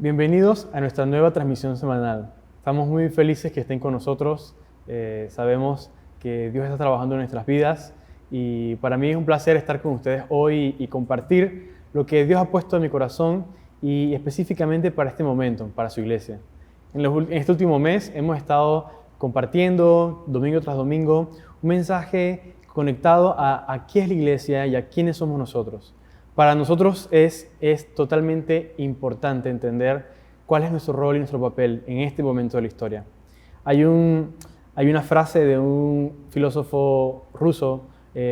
Bienvenidos a nuestra nueva transmisión semanal. Estamos muy felices que estén con nosotros. Sabemos que Dios está trabajando en nuestras vidas y para mí es un placer estar con ustedes hoy y compartir lo que Dios ha puesto en mi corazón y específicamente para este momento, para su iglesia. En este último mes hemos estado compartiendo domingo tras domingo un mensaje conectado a qué es la iglesia y a quiénes somos nosotros. Para nosotros es totalmente importante entender cuál es nuestro rol y nuestro papel en este momento de la historia. Hay una frase de un filósofo ruso,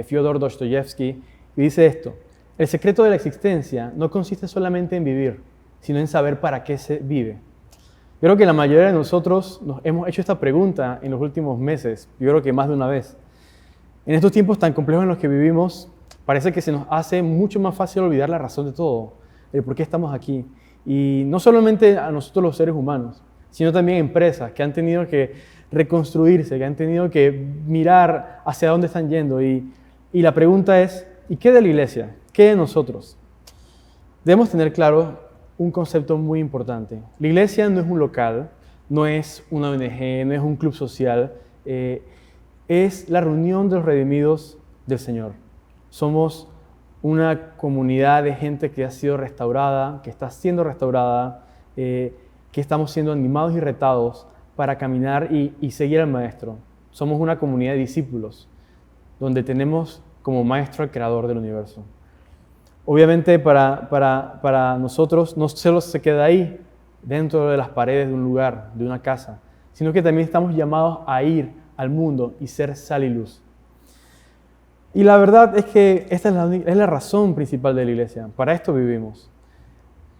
Fyodor Dostoyevsky, y dice esto: el secreto de la existencia no consiste solamente en vivir, sino en saber para qué se vive. Yo creo que la mayoría de nosotros nos hemos hecho esta pregunta en los últimos meses, yo creo que más de una vez. En estos tiempos tan complejos en los que vivimos, parece que se nos hace mucho más fácil olvidar la razón de todo, el por qué estamos aquí. Y no solamente a nosotros los seres humanos, sino también empresas que han tenido que reconstruirse, que han tenido que mirar hacia dónde están yendo. Y la pregunta es, ¿y qué de la iglesia? ¿Qué de nosotros? Debemos tener claro un concepto muy importante. La iglesia no es un local, no es una ONG, no es un club social, es la reunión de los redimidos del Señor. Somos una comunidad de gente que ha sido restaurada, que está siendo restaurada, que estamos siendo animados y retados para caminar y seguir al Maestro. Somos una comunidad de discípulos, donde tenemos como Maestro al Creador del universo. Obviamente para nosotros no solo se queda ahí, dentro de las paredes de un lugar, de una casa, sino que también estamos llamados a ir al mundo y ser sal y luz. Y la verdad es que esta es la razón principal de la iglesia. Para esto vivimos,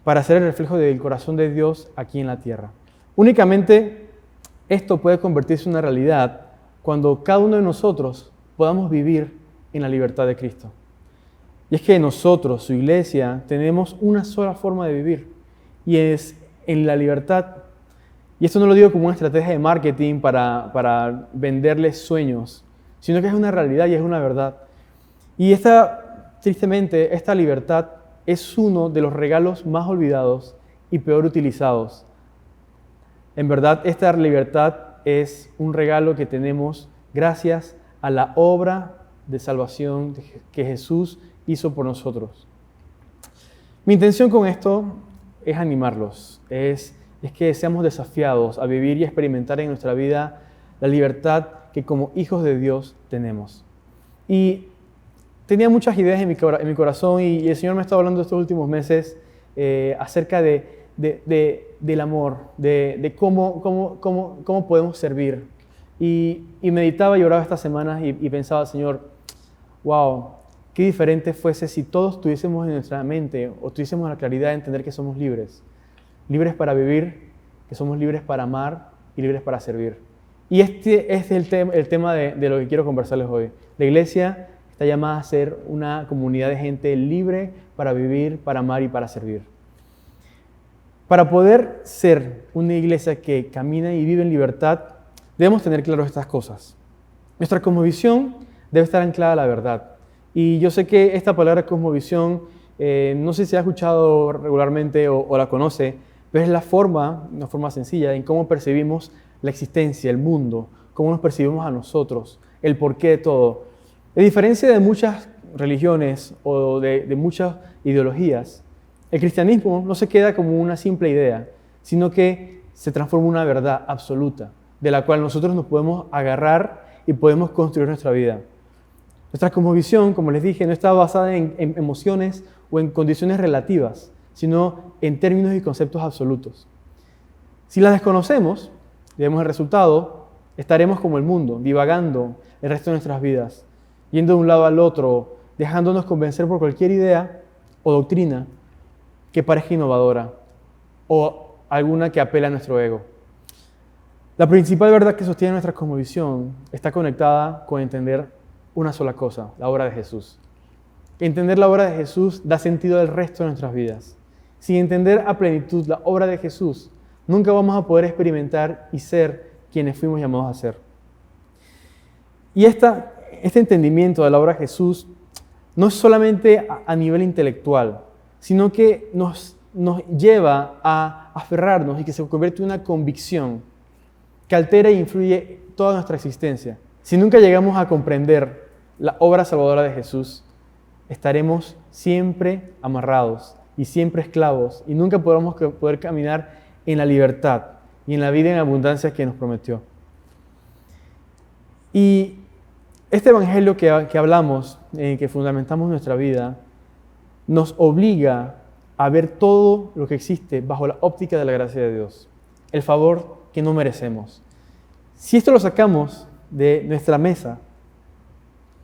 para ser el reflejo del corazón de Dios aquí en la tierra. Únicamente esto puede convertirse en una realidad cuando cada uno de nosotros podamos vivir en la libertad de Cristo. Y es que nosotros, su iglesia, tenemos una sola forma de vivir y es en la libertad. Y esto no lo digo como una estrategia de marketing para venderles sueños, sino que es una realidad y es una verdad. Y tristemente, esta libertad es uno de los regalos más olvidados y peor utilizados. En verdad, esta libertad es un regalo que tenemos gracias a la obra de salvación que Jesús hizo por nosotros. Mi intención con esto es animarlos, es que seamos desafiados a vivir y experimentar en nuestra vida la libertad que como hijos de Dios tenemos. Y tenía muchas ideas en mi corazón y el Señor me ha estado hablando estos últimos meses acerca del amor, de cómo podemos servir. Y meditaba y oraba estas semanas y pensaba, Señor, wow, qué diferente fuese si todos tuviésemos en nuestra mente o tuviésemos la claridad de entender que somos libres. Libres para vivir, que somos libres para amar y libres para servir. Y este es el tema de lo que quiero conversarles hoy. La iglesia está llamada a ser una comunidad de gente libre para vivir, para amar y para servir. Para poder ser una iglesia que camina y vive en libertad, debemos tener claro estas cosas. Nuestra cosmovisión debe estar anclada a la verdad. Y yo sé que esta palabra cosmovisión, no sé si ha escuchado regularmente o la conoce, pero es una forma sencilla en cómo percibimos la existencia, el mundo, cómo nos percibimos a nosotros, el porqué de todo. A diferencia de muchas religiones o de muchas ideologías, el cristianismo no se queda como una simple idea, sino que se transforma en una verdad absoluta, de la cual nosotros nos podemos agarrar y podemos construir nuestra vida. Nuestra cosmovisión, como les dije, no está basada en emociones o en condiciones relativas, sino en términos y conceptos absolutos. Si las desconocemos, vemos el resultado, estaremos como el mundo, divagando el resto de nuestras vidas, yendo de un lado al otro, dejándonos convencer por cualquier idea o doctrina que parezca innovadora o alguna que apela a nuestro ego. La principal verdad que sostiene nuestra cosmovisión está conectada con entender una sola cosa, la obra de Jesús. Entender la obra de Jesús da sentido al resto de nuestras vidas. Sin entender a plenitud la obra de Jesús, nunca vamos a poder experimentar y ser quienes fuimos llamados a ser. Y este entendimiento de la obra de Jesús no es solamente a nivel intelectual, sino que nos nos lleva a aferrarnos y que se convierte en una convicción que altera e influye toda nuestra existencia. Si nunca llegamos a comprender la obra salvadora de Jesús, estaremos siempre amarrados y siempre esclavos y nunca podremos poder caminar en la libertad y en la vida en abundancia que nos prometió. Y este evangelio que hablamos, en que fundamentamos nuestra vida, nos obliga a ver todo lo que existe bajo la óptica de la gracia de Dios, el favor que no merecemos. Si esto lo sacamos de nuestra mesa,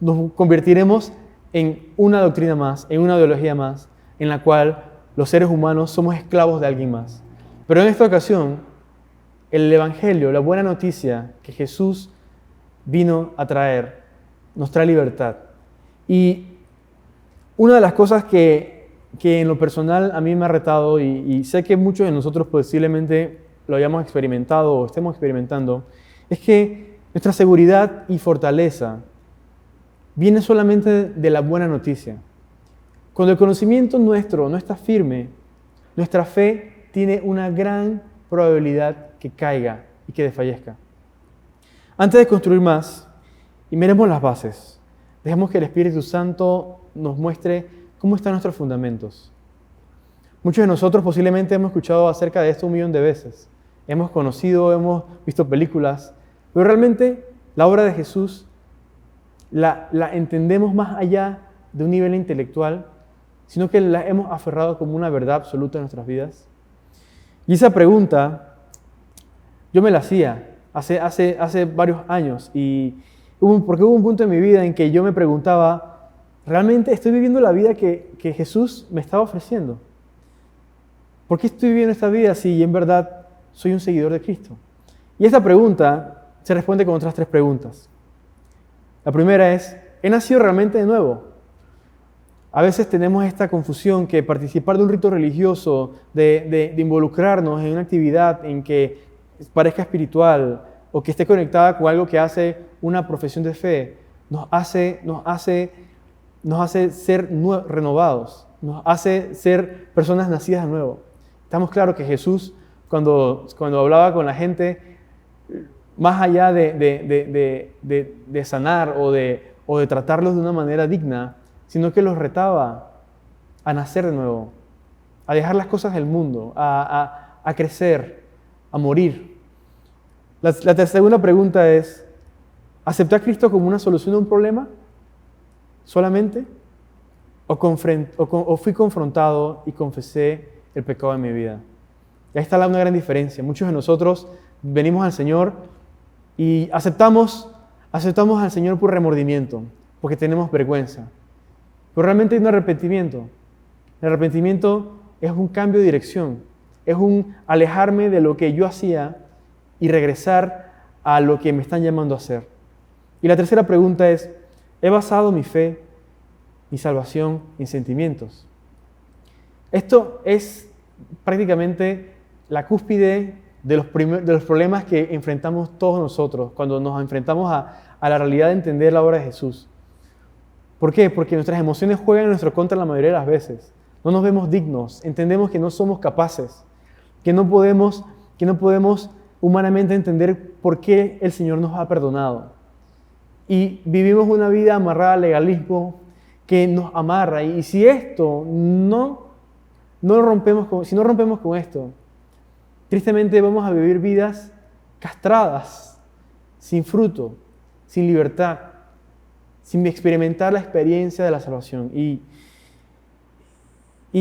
nos convertiremos en una doctrina más, en una ideología más, en la cual los seres humanos somos esclavos de alguien más. Pero en esta ocasión, el evangelio, la buena noticia que Jesús vino a traer, nos trae libertad. Y una de las cosas que en lo personal a mí me ha retado, y sé que muchos de nosotros posiblemente lo hayamos experimentado o estemos experimentando, es que nuestra seguridad y fortaleza viene solamente de la buena noticia. Cuando el conocimiento nuestro no está firme, nuestra fe tiene una gran probabilidad que caiga y que desfallezca. Antes de construir más, y miremos las bases, dejemos que el Espíritu Santo nos muestre cómo están nuestros fundamentos. Muchos de nosotros posiblemente hemos escuchado acerca de esto 1.000.000 de veces. Hemos conocido, hemos visto películas, pero realmente la obra de Jesús la entendemos más allá de un nivel intelectual, sino que la hemos aferrado como una verdad absoluta en nuestras vidas. Y esa pregunta yo me la hacía hace varios años, porque hubo un punto en mi vida en que yo me preguntaba, ¿realmente estoy viviendo la vida que Jesús me estaba ofreciendo? ¿Por qué estoy viviendo esta vida si en verdad soy un seguidor de Cristo? Y esta pregunta se responde con otras 3 preguntas. La primera es, ¿he nacido realmente de nuevo? A veces tenemos esta confusión que participar de un rito religioso, de involucrarnos en una actividad en que parezca espiritual o que esté conectada con algo que hace una profesión de fe, nos hace ser renovados, nos hace ser personas nacidas de nuevo. Estamos claros que Jesús, cuando hablaba con la gente, más allá de sanar o de tratarlos de una manera digna, sino que los retaba a nacer de nuevo, a dejar las cosas del mundo, a crecer, a morir. La segunda pregunta es, ¿acepté a Cristo como una solución a un problema solamente? ¿O fui confrontado y confesé el pecado de mi vida? Y ahí está una gran diferencia. Muchos de nosotros venimos al Señor y aceptamos al Señor por remordimiento, porque tenemos vergüenza. Pero realmente hay un arrepentimiento. El arrepentimiento es un cambio de dirección, es un alejarme de lo que yo hacía y regresar a lo que me están llamando a hacer. Y la tercera pregunta es, ¿he basado mi fe, mi salvación en sentimientos? Esto es prácticamente la cúspide de los problemas que enfrentamos todos nosotros cuando nos enfrentamos a la realidad de entender la obra de Jesús. ¿Por qué? Porque nuestras emociones juegan en nuestro contra la mayoría de las veces. No nos vemos dignos, entendemos que no somos capaces, que no podemos humanamente entender por qué el Señor nos ha perdonado. Y vivimos una vida amarrada al legalismo que nos amarra. Y si no rompemos con esto, tristemente vamos a vivir vidas castradas, sin fruto, sin libertad, sin experimentar la experiencia de la salvación. Y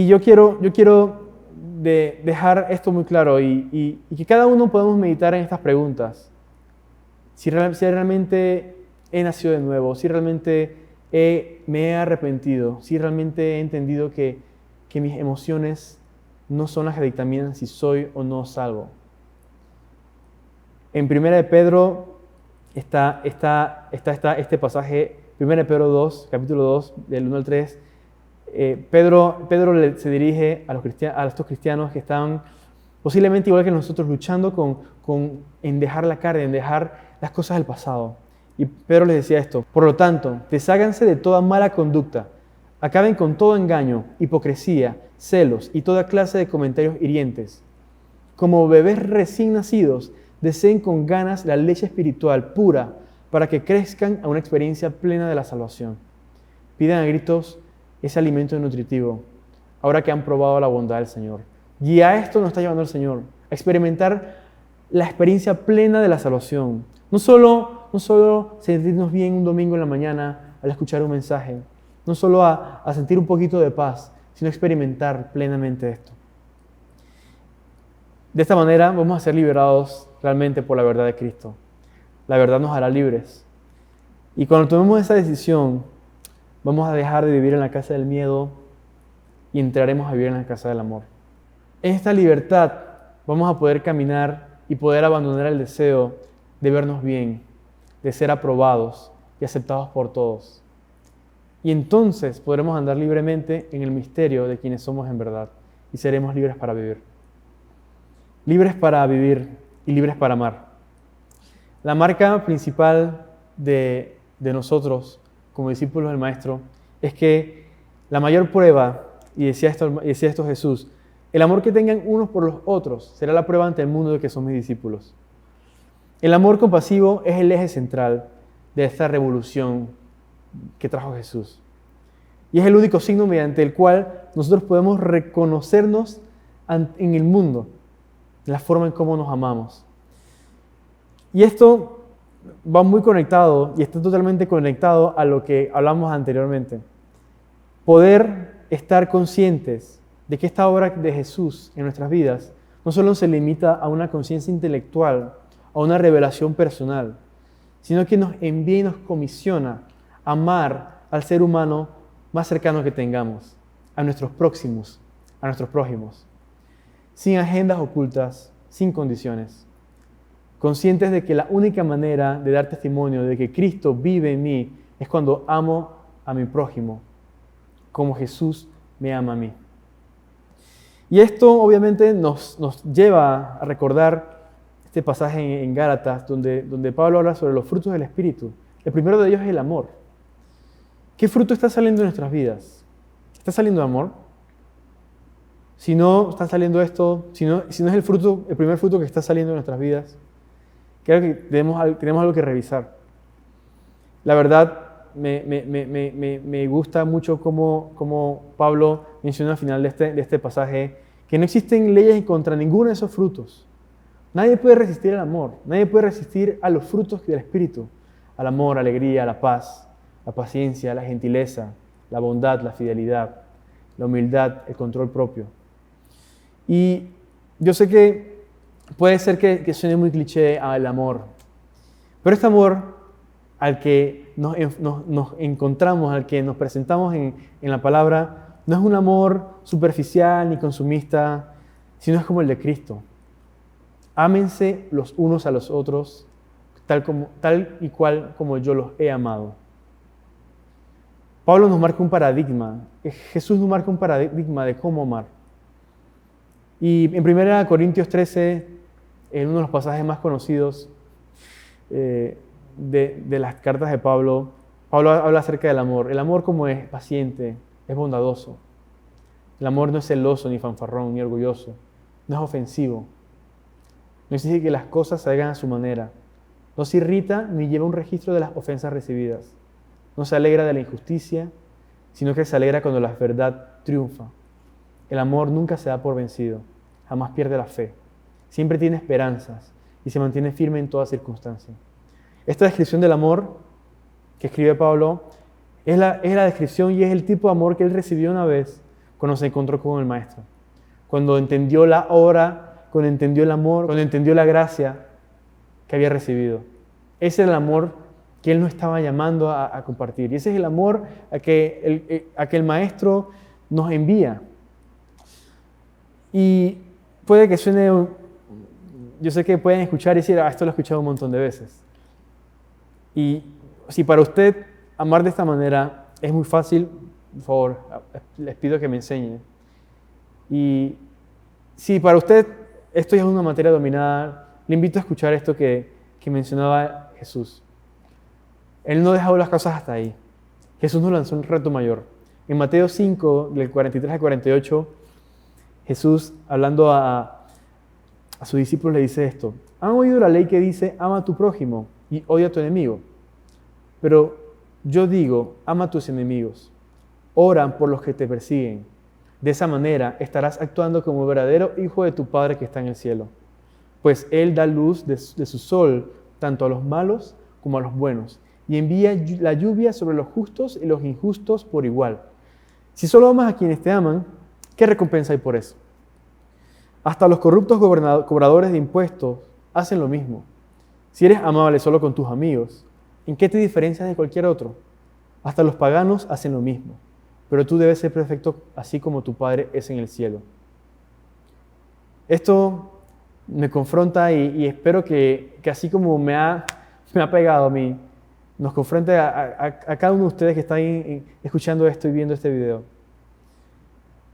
yo quiero dejar esto muy claro y que cada uno podamos meditar en estas preguntas. Si realmente he nacido de nuevo, si realmente me he arrepentido, si realmente he entendido que mis emociones no son las que dictaminan si soy o no salvo. En 1 de Pedro está este pasaje, 1 de Pedro 2, capítulo 2, del 1 al 3. Pedro se dirige a estos cristianos que están posiblemente igual que nosotros luchando en dejar la carne, en dejar las cosas del pasado. Y Pedro les decía esto: por lo tanto, desháganse de toda mala conducta, Acaben con todo engaño, hipocresía, celos y toda clase de comentarios hirientes. Como bebés recién nacidos, deseen con ganas la leche espiritual pura para que crezcan a una experiencia plena de la salvación. Pidan a gritos ese alimento nutritivo, ahora que han probado la bondad del Señor. Y a esto nos está llevando el Señor, a experimentar la experiencia plena de la salvación. No solo sentirnos bien un domingo en la mañana al escuchar un mensaje, no solo a sentir un poquito de paz, sino experimentar plenamente esto. De esta manera vamos a ser liberados realmente por la verdad de Cristo. La verdad nos hará libres. Y cuando tomemos esa decisión, vamos a dejar de vivir en la casa del miedo y entraremos a vivir en la casa del amor. En esta libertad vamos a poder caminar y poder abandonar el deseo de vernos bien, de ser aprobados y aceptados por todos. Y entonces podremos andar libremente en el misterio de quienes somos en verdad y seremos libres para vivir. Libres para vivir y libres para amar. La marca principal de nosotros como discípulos del Maestro es que la mayor prueba, y decía esto Jesús, el amor que tengan unos por los otros será la prueba ante el mundo de que son mis discípulos. El amor compasivo es el eje central de esta revolución que trajo Jesús. Y es el único signo mediante el cual nosotros podemos reconocernos en el mundo, en la forma en cómo nos amamos. Y esto va muy conectado y está totalmente conectado a lo que hablamos anteriormente. Poder estar conscientes de que esta obra de Jesús en nuestras vidas no solo se limita a una conciencia intelectual, a una revelación personal, sino que nos envía y nos comisiona a amar al ser humano más cercano que tengamos, a nuestros próximos, a nuestros prójimos, sin agendas ocultas, sin condiciones, conscientes de que la única manera de dar testimonio de que Cristo vive en mí es cuando amo a mi prójimo, como Jesús me ama a mí. Y esto obviamente nos lleva a recordar este pasaje en Gálatas, donde Pablo habla sobre los frutos del Espíritu. El primero de ellos es el amor. ¿Qué fruto está saliendo de nuestras vidas? ¿Está saliendo amor? Si no está saliendo esto, si no es el primer fruto que está saliendo de nuestras vidas, creo que tenemos algo que revisar. La verdad, me gusta mucho cómo Pablo menciona al final de este pasaje que no existen leyes contra ninguno de esos frutos. Nadie puede resistir al amor, nadie puede resistir a los frutos del Espíritu, al amor, alegría, la paz, la paciencia, la gentileza, la bondad, la fidelidad, la humildad, el control propio. Y yo sé que puede ser que suene muy cliché al amor, pero este amor al que nos encontramos, al que nos presentamos en la palabra, no es un amor superficial ni consumista, sino es como el de Cristo. Ámense los unos a los otros, tal y cual como yo los he amado. Pablo nos marca un paradigma, Jesús nos marca un paradigma de cómo amar. Y en 1 Corintios 13, en uno de los pasajes más conocidos de las cartas de Pablo, Pablo habla acerca del amor. El amor como es paciente, es bondadoso. El amor no es celoso, ni fanfarrón, ni orgulloso. No es ofensivo. No exige que las cosas se hagan a su manera. No se irrita ni lleva un registro de las ofensas recibidas. No se alegra de la injusticia, sino que se alegra cuando la verdad triunfa. El amor nunca se da por vencido, jamás pierde la fe. Siempre tiene esperanzas y se mantiene firme en toda circunstancia. Esta descripción del amor que escribe Pablo es la descripción y es el tipo de amor que él recibió una vez cuando se encontró con el Maestro. Cuando entendió la obra, cuando entendió el amor, cuando entendió la gracia que había recibido. Ese era el amor que él nos estaba llamando a compartir. Y ese es el amor a que el Maestro nos envía. Y puede que suene, yo sé que pueden escuchar y decir, esto lo he escuchado un montón de veces. Y si para usted amar de esta manera es muy fácil, por favor, les pido que me enseñe. Y si para usted esto ya es una materia dominada, le invito a escuchar esto que mencionaba Jesús. Él no dejó las cosas hasta ahí. Jesús nos lanzó un reto mayor. En Mateo 5, del 43 al 48, Jesús, hablando a sus discípulos, le dice esto: ¿Han oído la ley que dice, ama a tu prójimo y odia a tu enemigo? Pero yo digo, ama a tus enemigos, ora por los que te persiguen. De esa manera estarás actuando como verdadero hijo de tu Padre que está en el cielo. Pues Él da luz de su sol tanto a los malos como a los buenos, y envía la lluvia sobre los justos y los injustos por igual. Si solo amas a quienes te aman, ¿qué recompensa hay por eso? Hasta los corruptos cobradores de impuestos hacen lo mismo. Si eres amable solo con tus amigos, ¿en qué te diferencias de cualquier otro? Hasta los paganos hacen lo mismo. Pero tú debes ser perfecto así como tu Padre es en el cielo. Esto me confronta y espero que así como me ha pegado a mí, nos confronte a cada uno de ustedes que está ahí escuchando esto y viendo este video.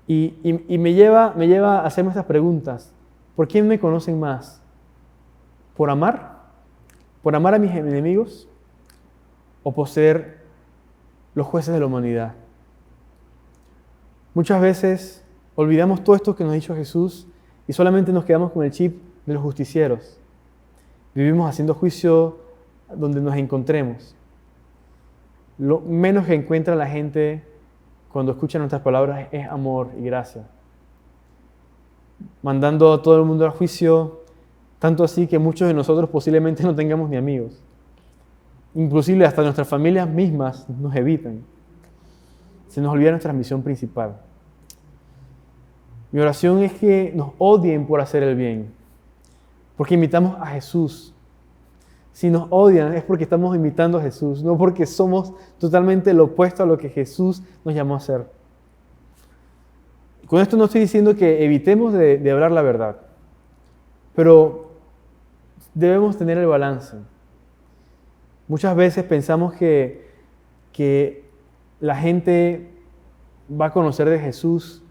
Y me lleva a hacerme estas preguntas. ¿Por quién me conocen más? ¿Por amar? ¿Por amar a mis enemigos? ¿O por ser los jueces de la humanidad? Muchas veces olvidamos todo esto que nos ha dicho Jesús y solamente nos quedamos con el chip de los justicieros. Vivimos haciendo juicio donde nos encontremos. Lo menos que encuentra la gente cuando escucha nuestras palabras es amor y gracia. Mandando a todo el mundo al juicio, tanto así que muchos de nosotros posiblemente no tengamos ni amigos. Inclusive hasta nuestras familias mismas nos evitan. Se nos olvida nuestra misión principal. Mi oración es que nos odien por hacer el bien, porque imitamos a Jesús. Si nos odian es porque estamos imitando a Jesús, no porque somos totalmente lo opuesto a lo que Jesús nos llamó a hacer. Con esto no estoy diciendo que evitemos de hablar la verdad, pero debemos tener el balance. Muchas veces pensamos que la gente va a conocer de Jesús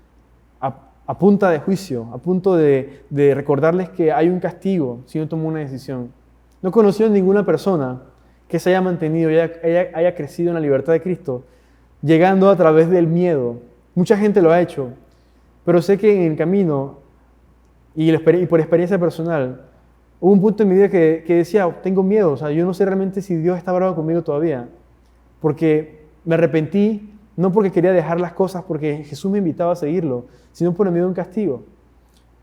a punta de juicio, a punto de recordarles que hay un castigo si no tomó una decisión. No he conocido a ninguna persona que se haya mantenido y haya crecido en la libertad de Cristo, llegando a través del miedo. Mucha gente lo ha hecho, pero sé que en el camino y por experiencia personal, hubo un punto en mi vida que decía, tengo miedo, o sea, yo no sé realmente si Dios está bravo conmigo todavía, porque me arrepentí, no porque quería dejar las cosas, porque Jesús me invitaba a seguirlo, sino por el miedo a un castigo.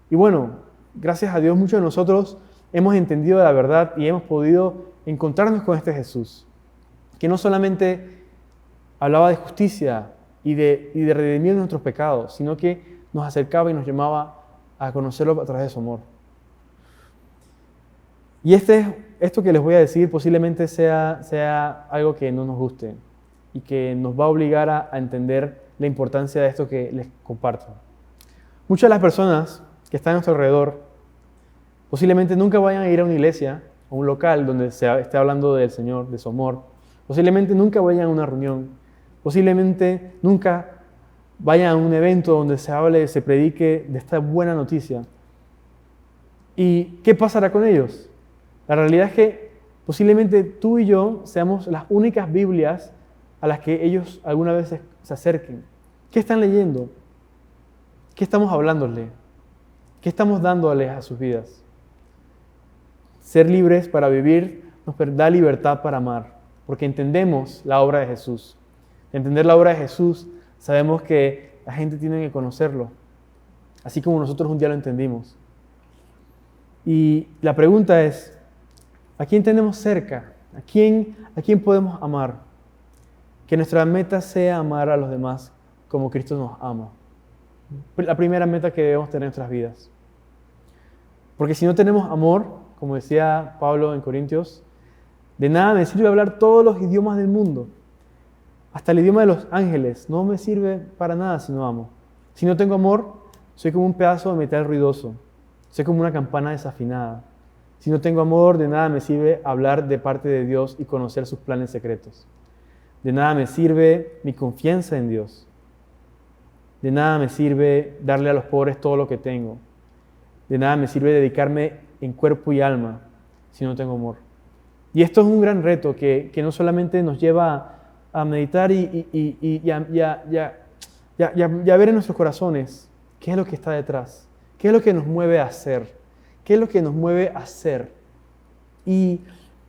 Y bueno, gracias a Dios muchos de nosotros hemos entendido la verdad y hemos podido encontrarnos con este Jesús, que no solamente hablaba de justicia y de redimir nuestros pecados, sino que nos acercaba y nos llamaba a conocerlo a través de su amor. Y esto que les voy a decir posiblemente sea algo que no nos guste y que nos va a obligar a entender la importancia de esto que les comparto. Muchas de las personas que están a nuestro alrededor posiblemente nunca vayan a ir a una iglesia o un local donde se esté hablando del Señor, de su amor. Posiblemente nunca vayan a una reunión. Posiblemente nunca vayan a un evento donde se hable, se predique de esta buena noticia. ¿Y qué pasará con ellos? La realidad es que posiblemente tú y yo seamos las únicas Biblias a las que ellos alguna vez se acerquen. ¿Qué están leyendo? ¿Qué estamos hablándoles? ¿Qué estamos dándoles a sus vidas? Ser libres para vivir nos da libertad para amar, porque entendemos la obra de Jesús. Entender la obra de Jesús, sabemos que la gente tiene que conocerlo, así como nosotros un día lo entendimos. Y la pregunta es, ¿a quién tenemos cerca? ¿A quién podemos amar? Que nuestra meta sea amar a los demás como Cristo nos ama. La primera meta que debemos tener en nuestras vidas. Porque si no tenemos amor, como decía Pablo en Corintios, de nada me sirve hablar todos los idiomas del mundo. Hasta el idioma de los ángeles no me sirve para nada si no amo. Si no tengo amor, soy como un pedazo de metal ruidoso. Soy como una campana desafinada. Si no tengo amor, de nada me sirve hablar de parte de Dios y conocer sus planes secretos. De nada me sirve mi confianza en Dios. De nada me sirve darle a los pobres todo lo que tengo. De nada me sirve dedicarme en cuerpo y alma si no tengo amor. Y esto es un gran reto que no solamente nos lleva a meditar y y a ver en nuestros corazones qué es lo que está detrás, qué es lo que nos mueve a hacer, qué es lo que nos mueve a ser. Y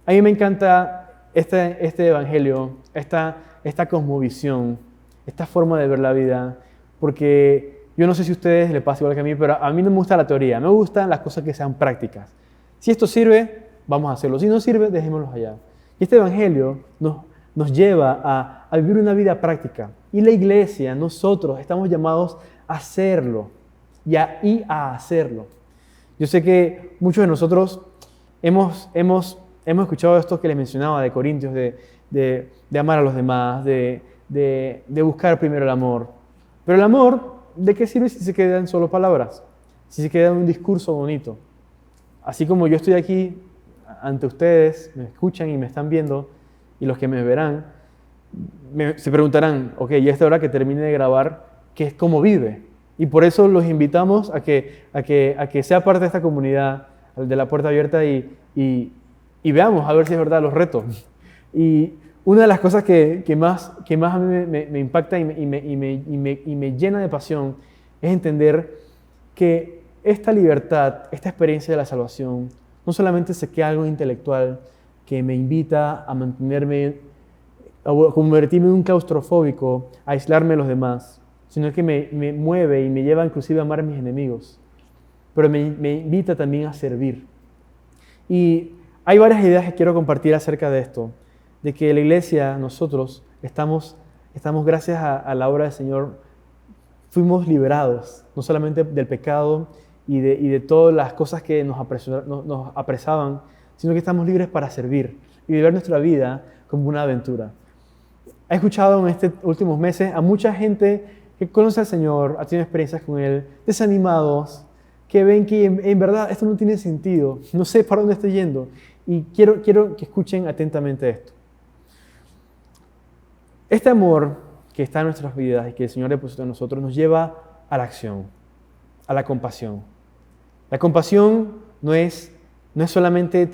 a mí me encanta este evangelio, esta cosmovisión, esta forma de ver la vida, porque yo no sé si a ustedes les pasa igual que a mí, pero a mí no me gusta la teoría, me gustan las cosas que sean prácticas. Si esto sirve, vamos a hacerlo. Si no sirve, dejémoslo allá. Y este evangelio nos lleva a vivir una vida práctica. Y la iglesia, nosotros, estamos llamados a hacerlo y a hacerlo. Yo sé que muchos de nosotros hemos escuchado esto que les mencionaba de Corintios, de amar a los demás, de buscar primero el amor. Pero el amor, ¿de qué sirve si se queda en solo palabras? Si se queda en un discurso bonito. Así como yo estoy aquí ante ustedes, me escuchan y me están viendo, y los que me verán, se preguntarán, ok, y a esta hora que termine de grabar, ¿qué es cómo vive? Y por eso los invitamos a que sea parte de esta comunidad, de la puerta abierta, y veamos a ver si es verdad los retos. Y una de las cosas que más a mí me impacta y me llena de pasión es entender que esta libertad, esta experiencia de la salvación, no solamente se queda algo intelectual que me invita a mantenerme, a convertirme en un claustrofóbico, a aislarme de los demás, sino que me mueve y me lleva inclusive a amar a mis enemigos. Pero me invita también a servir. Y hay varias ideas que quiero compartir acerca de esto, de que la iglesia, nosotros, estamos gracias a la obra del Señor, fuimos liberados, no solamente del pecado y de todas las cosas que nos apresaban, sino que estamos libres para servir y vivir nuestra vida como una aventura. He escuchado en estos últimos meses a mucha gente que conoce al Señor, ha tenido experiencias con Él, desanimados, que ven que en verdad esto no tiene sentido, no sé para dónde estoy yendo. Y quiero que escuchen atentamente esto. Este amor que está en nuestras vidas y que el Señor depositó en nosotros nos lleva a la acción, a la compasión. La compasión no es solamente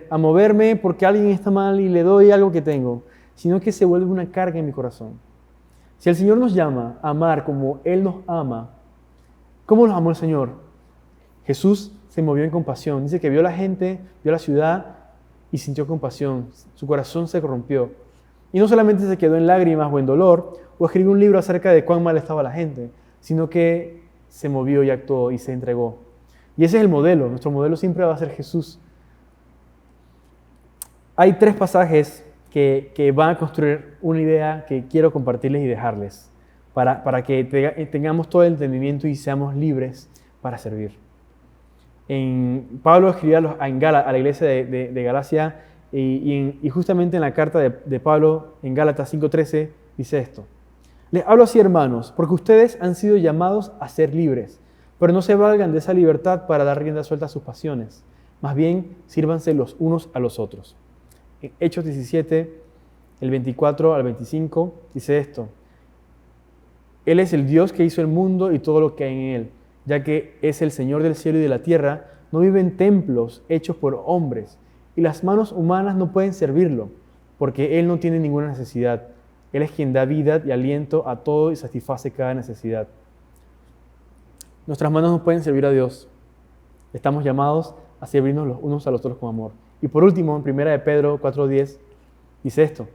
a moverme porque alguien está mal y le doy algo que tengo, sino que se vuelve una carga en mi corazón. Si el Señor nos llama a amar como Él nos ama, ¿cómo nos amó el Señor? Jesús se movió en compasión. Dice que vio a la gente, vio a la ciudad y sintió compasión. Su corazón se rompió. Y no solamente se quedó en lágrimas o en dolor, o escribió un libro acerca de cuán mal estaba la gente, sino que se movió y actuó y se entregó. Y ese es el modelo. Nuestro modelo siempre va a ser Jesús. Hay 3 pasajes que van a construir una idea que quiero compartirles y dejarles para que tengamos todo el entendimiento y seamos libres para servir. Pablo escribía a la iglesia de Galacia y justamente en la carta de Pablo en Gálatas 5:13 dice esto: les hablo así, hermanos, porque ustedes han sido llamados a ser libres, pero no se valgan de esa libertad para dar rienda suelta a sus pasiones. Más bien, sírvanse los unos a los otros. En Hechos 17, el 24 al 25, dice esto: Él es el Dios que hizo el mundo y todo lo que hay en él, ya que es el Señor del cielo y de la tierra, no vive en templos hechos por hombres, y las manos humanas no pueden servirlo, porque Él no tiene ninguna necesidad. Él es quien da vida y aliento a todo y satisface cada necesidad. Nuestras manos no pueden servir a Dios. Estamos llamados a servirnos los unos a los otros con amor. Y por último, en 1 de Pedro 4:10, dice esto: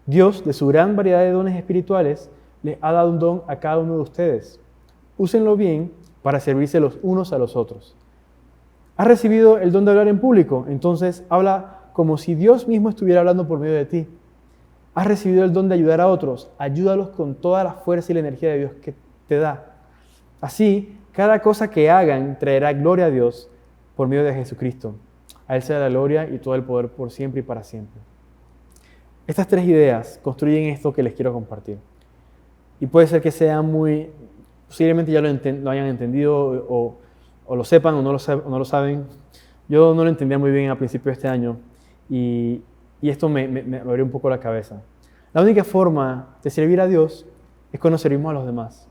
Dios, de su gran variedad de dones espirituales, les ha dado un don a cada uno de ustedes. Úsenlo bien para servirse los unos a los otros. ¿Has recibido el don de hablar en público? Entonces habla como si Dios mismo estuviera hablando por medio de ti. ¿Has recibido el don de ayudar a otros? Ayúdalos con toda la fuerza y la energía de Dios que te da. Así, cada cosa que hagan traerá gloria a Dios por medio de Jesucristo. A Él sea la gloria y todo el poder por siempre y para siempre. Estas 3 ideas construyen esto que les quiero compartir. Y puede ser que sea posiblemente ya lo hayan entendido o lo sepan o no lo saben. Yo no lo entendía muy bien al principio de este año y esto me abrió un poco la cabeza. La única forma de servir a Dios es cuando servimos a los demás.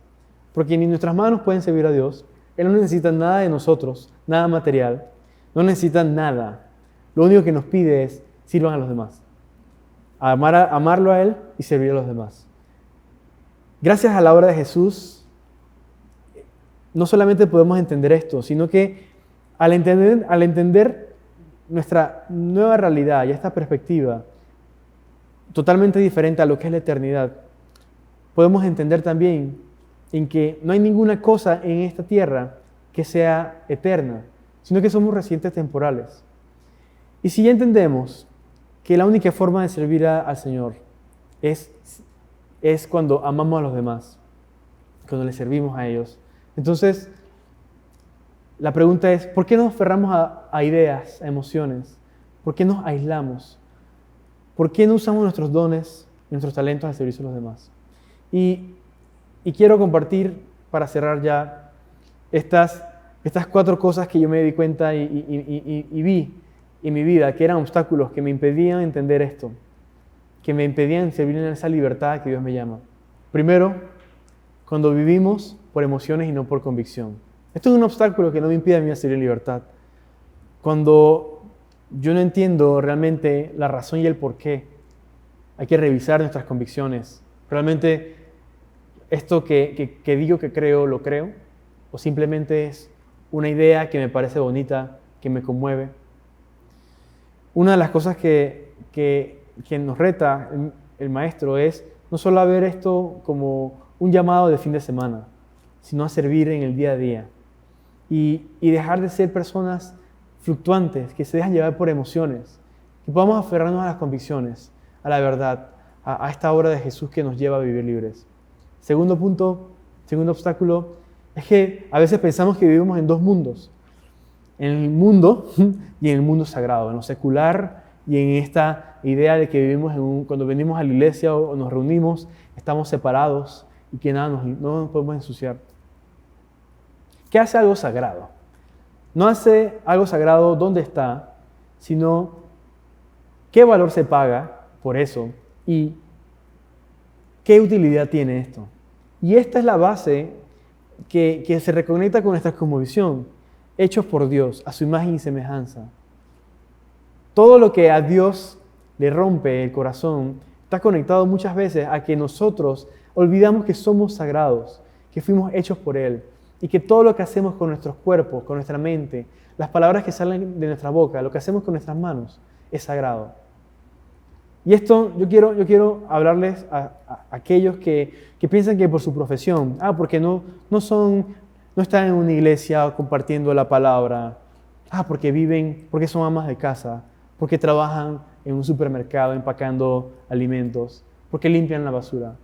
Porque ni nuestras manos pueden servir a Dios. Él no necesita nada de nosotros, nada material. No necesita nada. Lo único que nos pide es sirvan a los demás. Amarlo a Él y servir a los demás. Gracias a la obra de Jesús, no solamente podemos entender esto, sino que al entender nuestra nueva realidad y esta perspectiva, totalmente diferente a lo que es la eternidad, podemos entender también en que no hay ninguna cosa en esta tierra que sea eterna, sino que somos residentes temporales. Y si ya entendemos que la única forma de servir al Señor es cuando amamos a los demás, cuando les servimos a ellos, entonces la pregunta es, ¿por qué nos aferramos a ideas, a emociones? ¿Por qué nos aislamos? ¿Por qué no usamos nuestros dones, nuestros talentos al servicio de los demás? Y quiero compartir, para cerrar ya, estas 4 cosas que yo me di cuenta y vi en mi vida, que eran obstáculos que me impedían entender esto, que me impedían servir en esa libertad que Dios me llama. Primero, cuando vivimos por emociones y no por convicción. Esto es un obstáculo que no me impide a mí servir en libertad. Cuando yo no entiendo realmente la razón y el por qué, hay que revisar nuestras convicciones. ¿Realmente esto que digo que creo, lo creo? ¿O simplemente es una idea que me parece bonita, que me conmueve? Una de las cosas que nos reta el maestro es no solo a ver esto como un llamado de fin de semana, sino a servir en el día a día. Y dejar de ser personas fluctuantes, que se dejan llevar por emociones, que podamos aferrarnos a las convicciones, a la verdad, a esta obra de Jesús que nos lleva a vivir libres. Segundo punto, segundo obstáculo, es que a veces pensamos que vivimos en 2 mundos, en el mundo y en el mundo sagrado, en lo secular y en esta idea de que vivimos cuando venimos a la iglesia o nos reunimos, estamos separados y que nada no nos podemos ensuciar. ¿Qué hace algo sagrado? No hace algo sagrado dónde está, sino qué valor se paga por eso y qué utilidad tiene esto. Y esta es la base que se reconecta con nuestra cosmovisión, hechos por Dios, a su imagen y semejanza. Todo lo que a Dios le rompe el corazón está conectado muchas veces a que nosotros olvidamos que somos sagrados, que fuimos hechos por Él y que todo lo que hacemos con nuestros cuerpos, con nuestra mente, las palabras que salen de nuestra boca, lo que hacemos con nuestras manos, es sagrado. Y esto yo quiero hablarles a aquellos que piensan que por su profesión, porque no están en una iglesia compartiendo la palabra, porque son amas de casa, porque trabajan en un supermercado empacando alimentos, porque limpian la basura.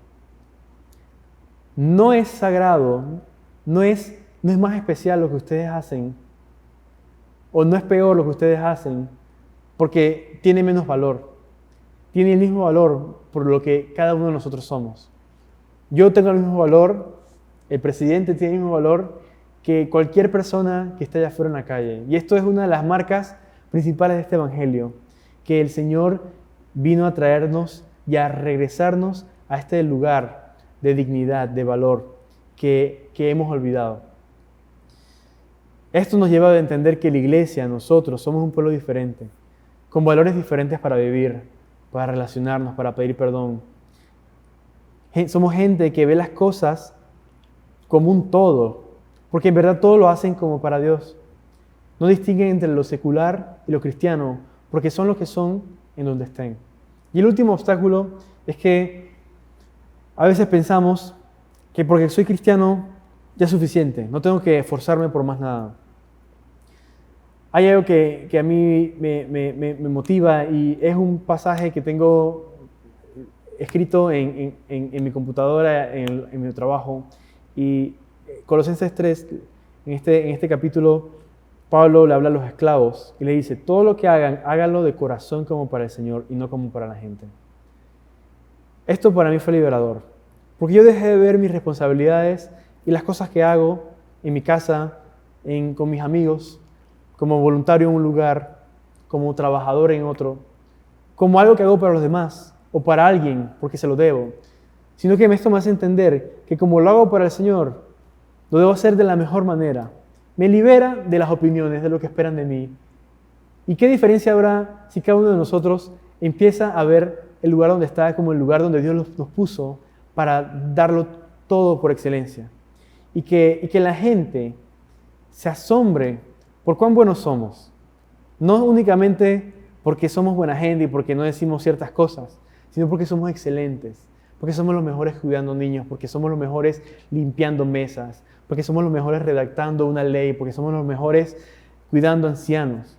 No es sagrado, no es más especial lo que ustedes hacen, o no es peor lo que ustedes hacen, porque tiene menos valor. Tiene el mismo valor por lo que cada uno de nosotros somos. Yo tengo el mismo valor, el presidente tiene el mismo valor que cualquier persona que esté allá afuera en la calle. Y esto es una de las marcas principales de este evangelio, que el Señor vino a traernos y a regresarnos a este lugar de dignidad, de valor que hemos olvidado. Esto nos lleva a entender que la iglesia, nosotros, somos un pueblo diferente, con valores diferentes para vivir, para relacionarnos, para pedir perdón. Somos gente que ve las cosas como un todo, porque en verdad todo lo hacen como para Dios. No distinguen entre lo secular y lo cristiano, porque son los que son en donde estén. Y el último obstáculo es que a veces pensamos que porque soy cristiano ya es suficiente, no tengo que esforzarme por más nada. Hay algo que a mí me motiva y es un pasaje que tengo escrito en mi computadora, en mi trabajo. Y Colosenses 3, en este capítulo, Pablo le habla a los esclavos y le dice, todo lo que hagan, háganlo de corazón como para el Señor y no como para la gente. Esto para mí fue liberador, porque yo dejé de ver mis responsabilidades y las cosas que hago en mi casa, con mis amigos, como voluntario en un lugar, como trabajador en otro, como algo que hago para los demás o para alguien porque se lo debo, sino que esto me hace entender que como lo hago para el Señor, lo debo hacer de la mejor manera. Me libera de las opiniones, de lo que esperan de mí. ¿Y qué diferencia habrá si cada uno de nosotros empieza a ver el lugar donde está como el lugar donde Dios nos puso para darlo todo por excelencia. Y que la gente se asombre por cuán buenos somos. No únicamente porque somos buena gente y porque no decimos ciertas cosas, sino porque somos excelentes, porque somos los mejores cuidando niños, porque somos los mejores limpiando mesas, porque somos los mejores redactando una ley, porque somos los mejores cuidando ancianos,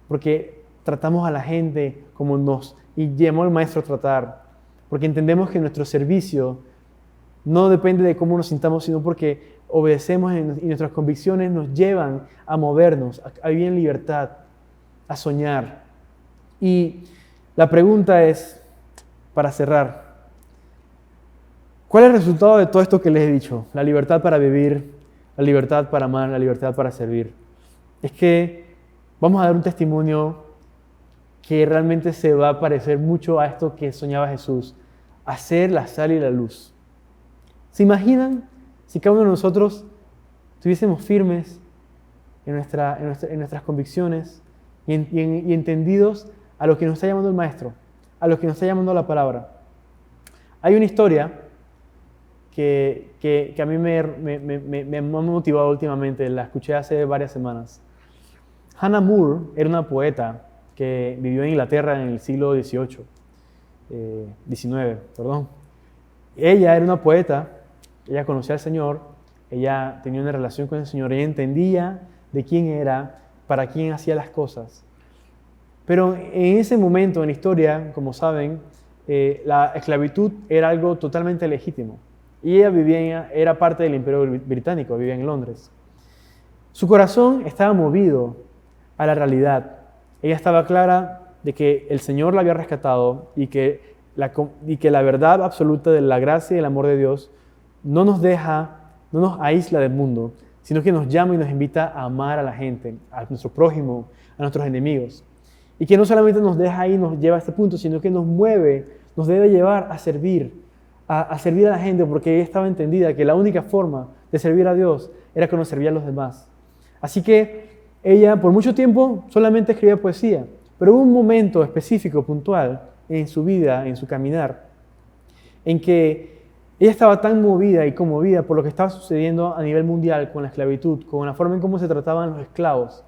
porque tratamos a la gente como nos llamó el Maestro a tratar, porque entendemos que nuestro servicio no depende de cómo nos sintamos, sino porque obedecemos y nuestras convicciones nos llevan a movernos, a vivir en libertad, a soñar. Y la pregunta es, para cerrar, ¿cuál es el resultado de todo esto que les he dicho? La libertad para vivir, la libertad para amar, la libertad para servir. Es que vamos a dar un testimonio que realmente se va a parecer mucho a esto que soñaba Jesús, hacer la sal y la luz. ¿Se imaginan si cada uno de nosotros estuviésemos firmes en nuestras convicciones y entendidos a lo que nos está llamando el Maestro, a lo que nos está llamando la palabra? Hay una historia que a mí me ha motivado últimamente, la escuché hace varias semanas. Hannah More era una poeta que vivió en Inglaterra en el siglo XIX. Ella era una poeta, ella conocía al Señor, ella tenía una relación con el Señor, ella entendía de quién era, para quién hacía las cosas. Pero en ese momento en la historia, como saben, la esclavitud era algo totalmente legítimo. Y ella era parte del Imperio Británico, vivía en Londres. Su corazón estaba movido a la realidad. Ella estaba clara de que el Señor la había rescatado y que la verdad absoluta de la gracia y el amor de Dios no nos aísla del mundo, sino que nos llama y nos invita a amar a la gente, a nuestro prójimo, a nuestros enemigos. Y que no solamente nos deja ahí, nos lleva a este punto, sino que nos mueve, nos debe llevar a servir a la gente, porque ella estaba entendida que la única forma de servir a Dios era que nos servía a los demás. Así que ella por mucho tiempo solamente escribía poesía, pero hubo un momento específico, puntual, en su vida, en su caminar, en que ella estaba tan movida y conmovida por lo que estaba sucediendo a nivel mundial con la esclavitud, con la forma en cómo se trataban los esclavos,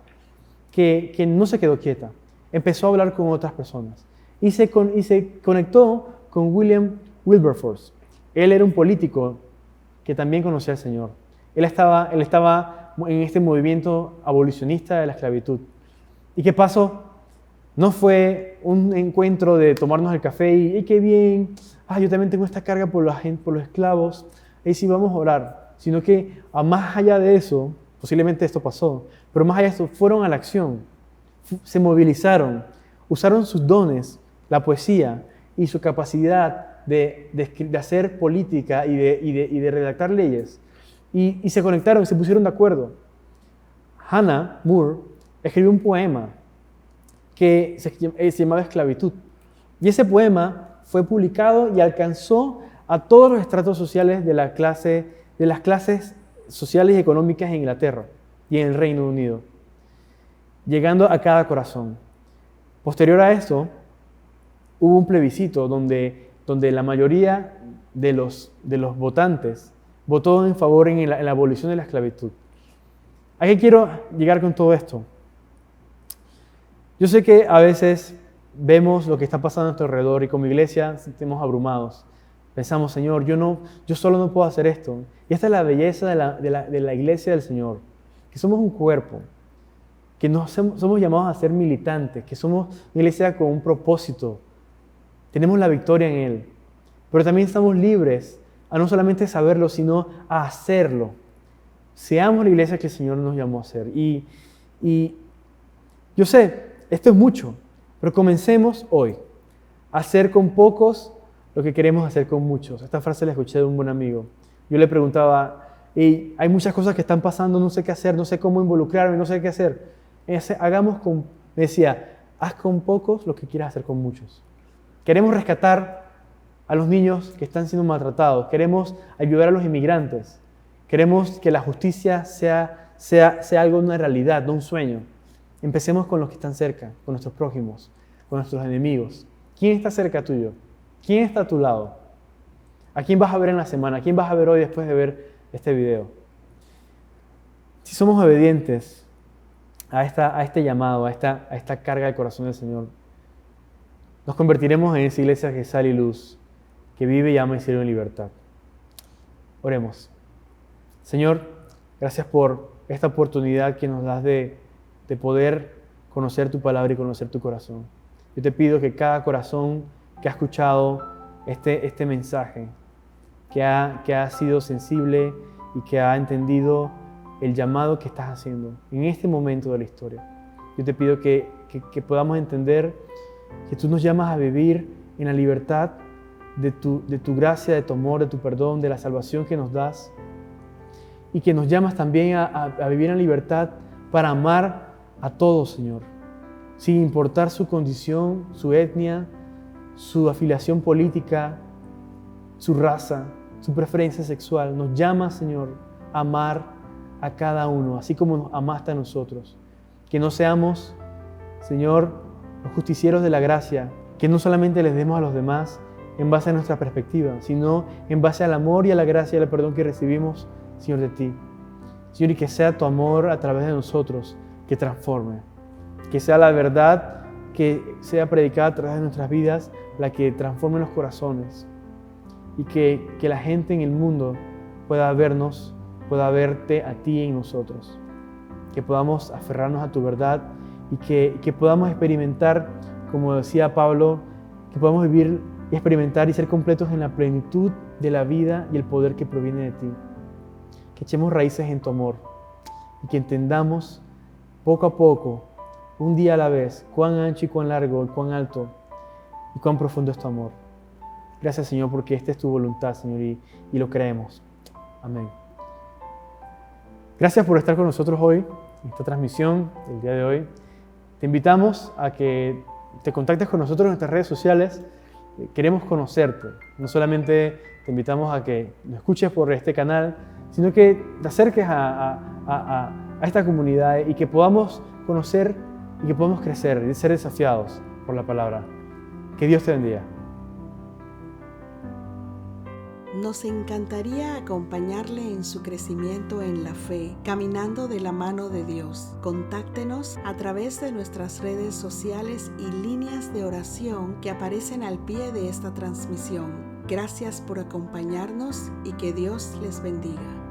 que no se quedó quieta. Empezó a hablar con otras personas y se conectó con William Wilberforce. Él era un político que también conocía al Señor. Él estaba en este movimiento abolicionista de la esclavitud. ¿Y qué pasó? No fue un encuentro de tomarnos el café y qué bien, yo también tengo esta carga por los esclavos, y sí, vamos a orar. Sino que más allá de eso, posiblemente esto pasó, pero más allá de esto, fueron a la acción, se movilizaron, usaron sus dones, la poesía y su capacidad de hacer política y de redactar leyes. Y se conectaron, se pusieron de acuerdo. Hannah More escribió un poema que se llamaba Esclavitud. Y ese poema fue publicado y alcanzó a todos los estratos sociales de las clases sociales y económicas en Inglaterra y en el Reino Unido, llegando a cada corazón. Posterior a esto, hubo un plebiscito donde la mayoría de los votantes votó en favor en la abolición de la esclavitud. ¿A qué quiero llegar con todo esto? Yo sé que a veces vemos lo que está pasando a nuestro alrededor y como iglesia nos sentimos abrumados. Pensamos, Señor, yo solo no puedo hacer esto. Y esta es la belleza de la iglesia del Señor, que somos un cuerpo, que somos llamados a ser militantes, que somos una iglesia con un propósito. Tenemos la victoria en Él, pero también estamos libres a no solamente saberlo, sino a hacerlo. Seamos la iglesia que el Señor nos llamó a ser. Y yo sé, esto es mucho, pero comencemos hoy a hacer con pocos lo que queremos hacer con muchos. Esta frase la escuché de un buen amigo. Yo le preguntaba, hay muchas cosas que están pasando, no sé qué hacer, no sé cómo involucrarme, no sé qué hacer. Me decía, haz con pocos lo que quieras hacer con muchos. Queremos rescatar a los niños que están siendo maltratados. Queremos ayudar a los inmigrantes. Queremos que la justicia sea algo, una realidad, no un sueño. Empecemos con los que están cerca, con nuestros prójimos, con nuestros enemigos. ¿Quién está cerca tuyo? ¿Quién está a tu lado? ¿A quién vas a ver en la semana? ¿A quién vas a ver hoy después de ver este video? Si somos obedientes a este llamado, a esta carga del corazón del Señor, nos convertiremos en esa iglesia que sale y luz, que vive y ama y sirve en libertad. Oremos. Señor, gracias por esta oportunidad que nos das de poder conocer tu palabra y conocer tu corazón. Yo te pido que cada corazón que ha escuchado este mensaje, que ha sido sensible y que ha entendido el llamado que estás haciendo en este momento de la historia, yo te pido que podamos entender que tú nos llamas a vivir en la libertad de tu gracia, de tu amor, de tu perdón, de la salvación que nos das, y que nos llamas también a vivir en libertad para amar a todos, Señor, sin importar su condición, su etnia, su afiliación política, su raza, su preferencia sexual. Nos llamas, Señor, a amar a cada uno, así como nos amaste a nosotros. Que no seamos, Señor, los justicieros de la gracia, que no solamente les demos a los demás en base a nuestra perspectiva, sino en base al amor y a la gracia y al perdón que recibimos, Señor, de ti. Señor, y que sea tu amor a través de nosotros que transforme. Que sea la verdad que sea predicada a través de nuestras vidas la que transforme los corazones. Y que la gente en el mundo pueda vernos, pueda verte a ti en nosotros. Que podamos aferrarnos a tu verdad y que podamos experimentar, como decía Pablo, que podamos vivir y experimentar y ser completos en la plenitud de la vida y el poder que proviene de ti. Que echemos raíces en tu amor y que entendamos poco a poco, un día a la vez, cuán ancho y cuán largo y cuán alto y cuán profundo es tu amor. Gracias, Señor, porque esta es tu voluntad, Señor, y lo creemos. Amén. Gracias por estar con nosotros hoy, en esta transmisión del día de hoy. Te invitamos a que te contactes con nosotros en nuestras redes sociales. Queremos conocerte. No solamente te invitamos a que nos escuches por este canal, sino que te acerques a esta comunidad y que podamos conocer y que podamos crecer y ser desafiados por la palabra. Que Dios te bendiga. Nos encantaría acompañarle en su crecimiento en la fe, caminando de la mano de Dios. Contáctenos a través de nuestras redes sociales y líneas de oración que aparecen al pie de esta transmisión. Gracias por acompañarnos y que Dios les bendiga.